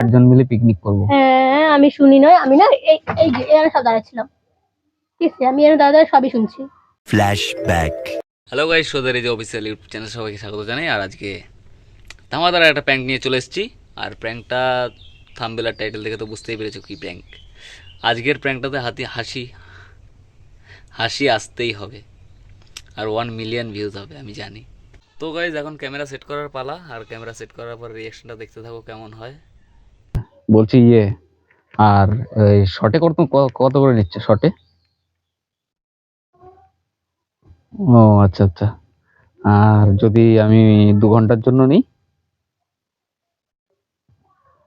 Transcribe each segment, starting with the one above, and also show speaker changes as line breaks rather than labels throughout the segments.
চারজন মিলে পিকনিক করব।
হ্যাঁ আমি শুনি নয়, আমি না এই এই যে এখানে সব দাঁড়াচ্ছিলাম, ঠিক আছে? আমি এখানে দাঁড়া সবই শুনছি।
ফ্ল্যাশব্যাক। হ্যালো গাইস, সোদের এই যে অফিসিয়াল ইউটিউব চ্যানেল সবাইকে স্বাগত জানাই। আর আজকে ধামাদার একটা প্র্যাঙ্ক নিয়ে চলে এসেছি। আর প্র্যাঙ্কটা থাম্বনেল আর টাইটেল দেখে তো বুঝতেই পেরেছো কি প্র্যাঙ্ক। আজকের প্র্যাঙ্কটাতে হাসি হাসি আসতেই হবে, আর 1 মিলিয়ন ভিউজ হবে আমি জানি। তো গাইস এখন ক্যামেরা সেট করার পালা, আর ক্যামেরা সেট করার পর রিয়াকশনটা দেখতে থাকো কেমন হয়।
বলছি আর এই শর্টে কত করে নিচ্ছে শর্টে? ও আচ্ছা আচ্ছা। আর যদি আমি 2 ঘন্টার জন্য নিই?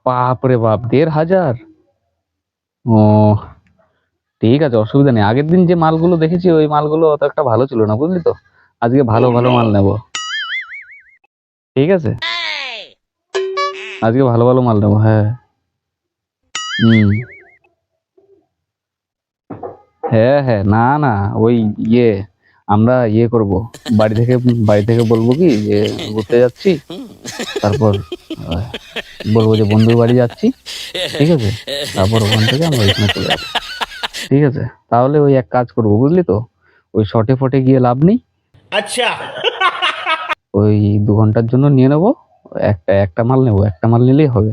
বাপ রে বাপ, 1,500! ও ঠিক আছে, অসুবিধা নেই। আগের দিন যে মালগুলো দেখেছি ওই মালগুলো অত একটা ভালো ছিল না, বুঝলি তো। আজকে ভালো ভালো মাল নেব, ঠিক আছে? আজকে ভালো ভালো মাল নেবো, হ্যাঁ। হুম, হ্যাঁ হ্যাঁ, না না, ওই আমরা করব। বাড়ি থেকে বলবো কি যে ঘুরতে যাচ্ছি, তারপর আহ, বলবো যে বন্ধুর বাড়ি যাচ্ছি, ঠিক আছে? তারপর ওখান থেকে আমরা ওইখানে চলে যাবো, ঠিক আছে? তাহলে ওই এক কাজ করবো, বুঝলি তো। ওই শর্টে ফটে গিয়ে লাভ নেই।
আচ্ছা,
ওই 2 ঘন্টার জন্য নিয়ে নেবো। একটা মাল নেবো, একটা মাল নিলেই হবে।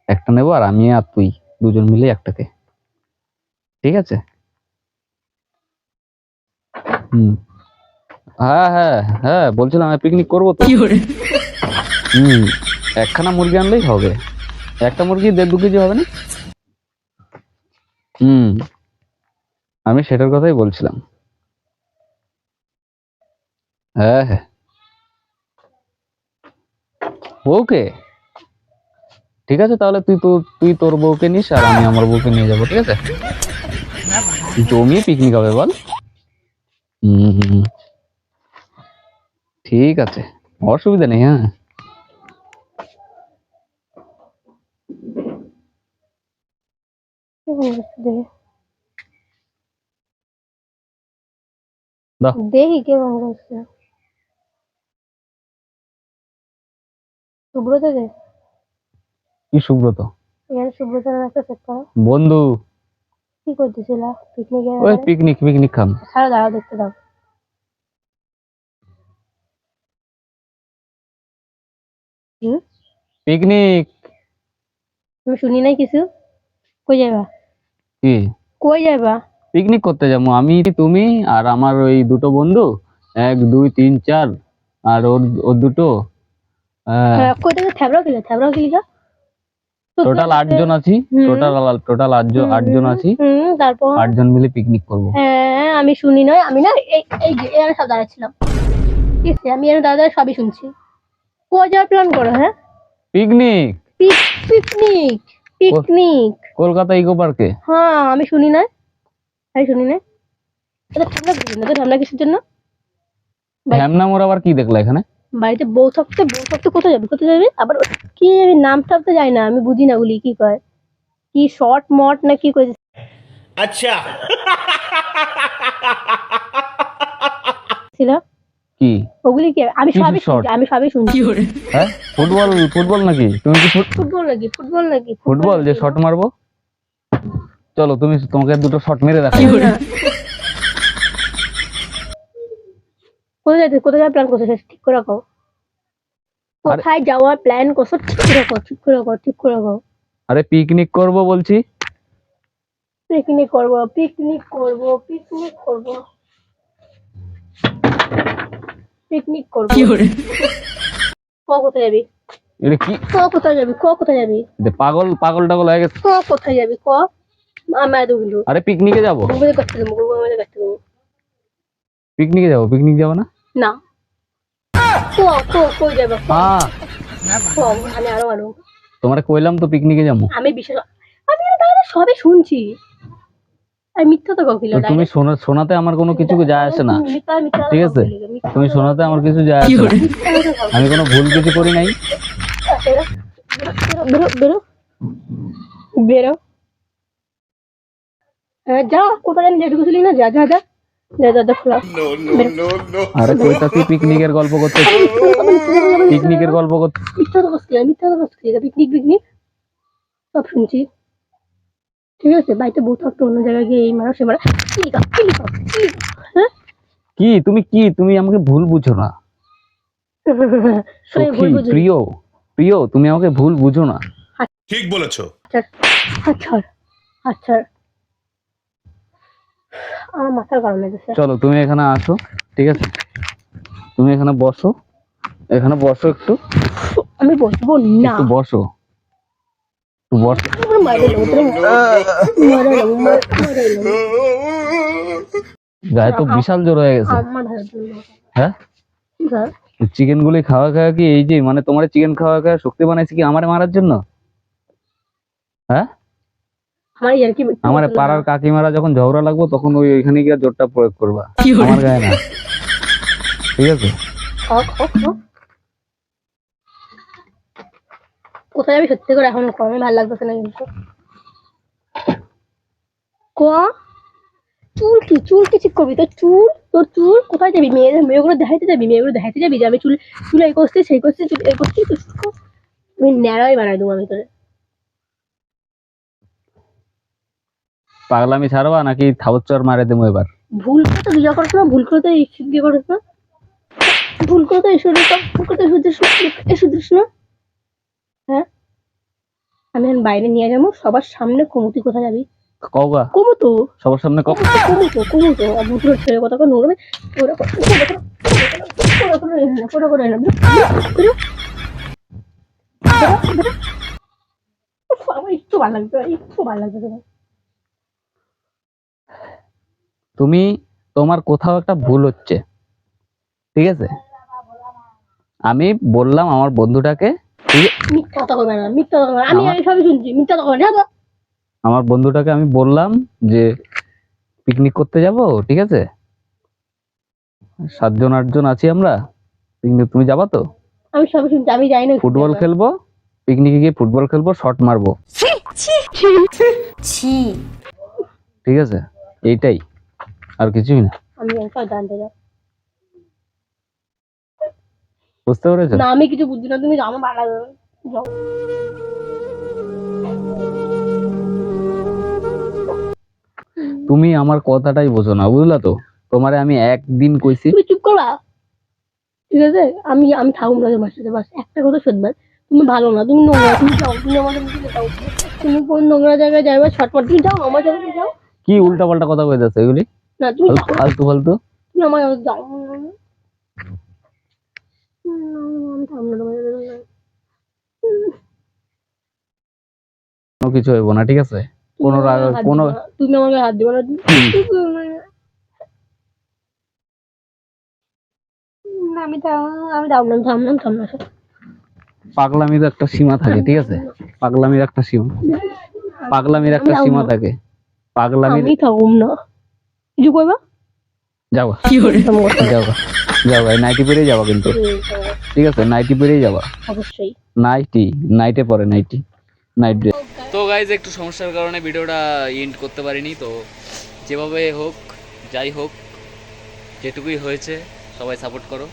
একটা নেবো, আর আমি আর তুই দুজন মিলে একটাকে, ঠিক আছে? হুম, হ্যাঁ হ্যাঁ হ্যাঁ, বলছিলাম পিকনিক করবো তো। হুম, একখানা মুরগি আনলেই হবে। একটা মুরগি 1.5-2 কেজি হবে না? হুম, আমি সেটার কথাই বলছিলাম। হ্যাঁ হ্যাঁ, বউকে? ঠিক আছে, তাহলে তুই তোর বউকে নিস, আর আমি আমার বউকে নিয়ে যাবো, ঠিক আছে? জমিয়ে পিকনিক হবে, বল। হুম হুম, ঠিক আছে, অসুবিধা নেই। হ্যাঁ, দাও।
দেখি কে ফোন করছে। সুব্রত যে,
কি সুব্রত?
এখানে সুব্রত নামে একটা সেট করো।
বন্ধু।
কি করতেছিল? পিকনিকের
ওই
ব্যাপারে
পিকনিক খাম।
ছাড়ো, দাঁড়াও দেখতে দাও। হুম,
পিকনিক?
তুমি শুনি নাই কিছু? কই যাবা?
কি
কই যাবা?
পিকনিক করতে যাবো? আমি, তুমি, আর আমার ওই দুটো বন্ধু, 1 2 3 4, আর ওর ওর দুটো।
হ্যাঁ, কই থেকে থ্যাবড়াও খেলি গা?
টোটাল 8 জন আছি। টোটাল 8 জন আছি।
তারপর
8 জন মিলে পিকনিক করব।
হ্যাঁ আমি শুনি নয়, আমি না এই যে এখানে সব দাঁড়াচ্ছিলাম, ঠিক আছে? আমি এখানে দাঁড়া সবই শুনছি। কই যাওয়ার প্ল্যান করো? হ্যাঁ,
picnic
picnic picnic.
Kolkata eco পার্কে।
হ্যাঁ আমি শুনি নাই, আমি শুনি নাই। ঠান্ডা কিসের জন্য?
হ্যামনা মোর আবার কি দেখলা এখানে?
বাড়িতে বউ থাকতে কোথায় যাবে, আবার কি নামটা তো যাই না, আমি বুঝি না ওগুলি কি কয়, কি শর্ট মট না কি কয়
আচ্ছা,
ছিল
কি
ওগুলি কি? আমি
কিসের
সবই
short?
শুনছি, আমি সবই শুনছি।
হ্যাঁ, ফুটবল নাকি? তুমি কি ফুটবল যে শট মারবো? চলো, তোমাকে দুটো শট মেরে দেখাই।
কোথায় যাওয়ার প্ল্যান করছো সেটা ঠিক করে রাখো। কোথায় যাওয়ার প্ল্যান করছো ঠিক করে রাখো।
আরে পিকনিক করব বলছি।
পিকনিক করবো। কোথায় যাবি?
এটা কি?
কোথায় যাবি?
পাগল টাগল হয়ে গেছে।
কোথায় যাবি? আমি এতগুলো
আরে পিকনিকে যাবো।
গুগলে করতে দেবো।
পিকনিক যাবো না?
না, কই যাবো?
হ্যাঁ,
আমি আরো
তোমারে কইলাম তো পিকনিকে যাবো।
আমি তাহলে সবই শুনছি। আর মিথ্যা তো কখিল।
তো তুমি শোনাতে আমার কোনো কিছু যায় আসে না, ঠিক আছে? তুমি শোনাতে আমার কিছু যায় আসে না। আমি কোনো ভুল কিছু করি নাই।
বেরো। হ্যাঁ যা, কোথায় জানি যেটুকু ছিলি না, যা
আরে কইতাছি পিকনিকের গল্প করতে।
মিথ্যা তো পিকনিক সব শুনছি। ঠিক আছে, বাড়িতে বউ থাকতো, অন্য জায়গায় গিয়ে এই মারা সে মারা, কি লিখা, কি লিখা, কি লিখা, হ্যাঁ?
তুমি আমাকে ভুল বুঝো না।
শোনে
সখী,
ভুল বুঝি।
প্রিয় প্রিয়, তুমি আমাকে ভুল বুঝো না।
ঠিক বলেছো।
আচ্ছা আচ্ছা, আমার মাথার গরম লেগেছে।
চলো তুমি এখানে আসো, ঠিক আছে? তুমি এখানে বসো, এখানে বসো একটু,
আমি বসবো না।
একটু বসো, একটু বসো।
আমার মায়ের লোক, মায়ের লোক, মায়ের লোক।
গায়ে তো বিশাল জ্বর হয়ে গেছে।
আমার ভালো জন্য।
হ্যাঁ,
স্যার,
চিকেন গুলি খাওয়া খাওয়া কি এই যে মানে তোমার চিকেন খাওয়া খাওয়া শক্তি বানাইছে কি আমারে মারার জন্য? হ্যাঁ,
আমার ইয়ার কি
আমার পাড়ার কাকিমারা যখন ঝগড়া লাগবো তখন ওইখানে গিয়ে জোরটা প্রয়োগ করবা, আমার গায়ে না, ঠিক আছে?
কোথায় যাবি সত্যি করে এখন কমে ভালো লাগতেছে না কিন্তু। ক চুল কি ঠিক করবি? তোর চুল কোথায় যাবি? মেয়েগুলো দেখাইতে যাবি যে আমি চুল এই করছি সেই করছি, চুল এই করছি, আমি ন্যাড়াই বানাই দেবো আমি তোরে।
পাগলামি ছাড়বা নাকি থাবচ্চর মারে দেবো এবার?
ভুল করে তো বিয়ে করিস না, ভুল করে তো বিয়ে করিস না, ভুল করে তো এসে না। হ্যাঁ, আমি এখন বাইরে নিয়ে যাবো সবার সামনে। কমুতি কোথায় যাবি?
কওগা
কমুতো
সবার সামনে কও।
কমুতো ভুতুর ছেলে কথা করে নোড়বে। আমার একটু ভালো লাগবে, একটু ভালো লাগবে।
তুমি, তোমার কোথাও একটা ভুল হচ্ছে, ঠিক আছে? আমি বললাম আমার বন্ধুটাকে,
মিথ্যা কথা কইবে না, মিথ্যা কথা কইবে না। আমি সবই শুনছি, মিথ্যা কথা কইবে না।
আমার বন্ধুটাকে আমি বললাম যে পিকনিক করতে যাব, ঠিক আছে? 7 জন 8 জন আছি আমরা, পিকনিক তুমি যাবা তো?
আমি সবই শুনছি, আমি যাই না।
ফুটবল খেলবো, পিকনিকে গিয়ে ফুটবল খেলবো, শট মারবো, ঠিক আছে? এইটাই, আর কিছুই না।
আমি সব জানতে যাও
বুঝতে পেরেছো?
না, আমি কিছু বুঝছি না। তুমি যাও, আমার ভালো লাগবে। যাও।
তুমি আমার কথাটাই বোঝো না, বুঝলা তো? তোমারে আমি একদিন কইছি।
তুমি চুপ করবা, ঠিক আছে? আমি থাকুম না তোমার সাথে, বাস একটা কথা শুনবা। তুমি ভালো না, তুমি নোংরা, তুমি যাও, তুমি আমাদের দিকে যাও। তুমি কোন নোংরা জায়গায় যাইবা? ছটপট, তুমি যাও, আমার জায়গায় যাও।
কি উল্টা পাল্টা কথা কই যাচ্ছে এগুলি?
না তুমি যাও,
ফালতু ফালতু।
তুমি আমার কাছে যাও। আমি থাকুম না তোমার সাথে।
কোনো কিছু হইব না, ঠিক আছে? কোনো কোনো
তুমি আমার গায়ে হাত দিবা না। আমি থাম না।
পাগলামির একটা সীমা থাকে, ঠিক আছে? পাগলামির একটা সীমা থাকে। পাগলামির
আমি থাকুম না, কিছু কইবা?
যাওয়া, যাওয়া নাইটি পরেই যাওয়া কিন্তু, ঠিক আছে? নাইটি পরেই যাওয়া,
অবশ্যই।
নাইটে পরে নাইট ড্রেস।
তো গাইজ একটু সমস্যার কারণে ভিডিওটা এন্ড করতে পারিনি। তো যেভাবে হোক, যাই হোক, যেটুকুই হয়েছে সবাই সাপোর্ট করো।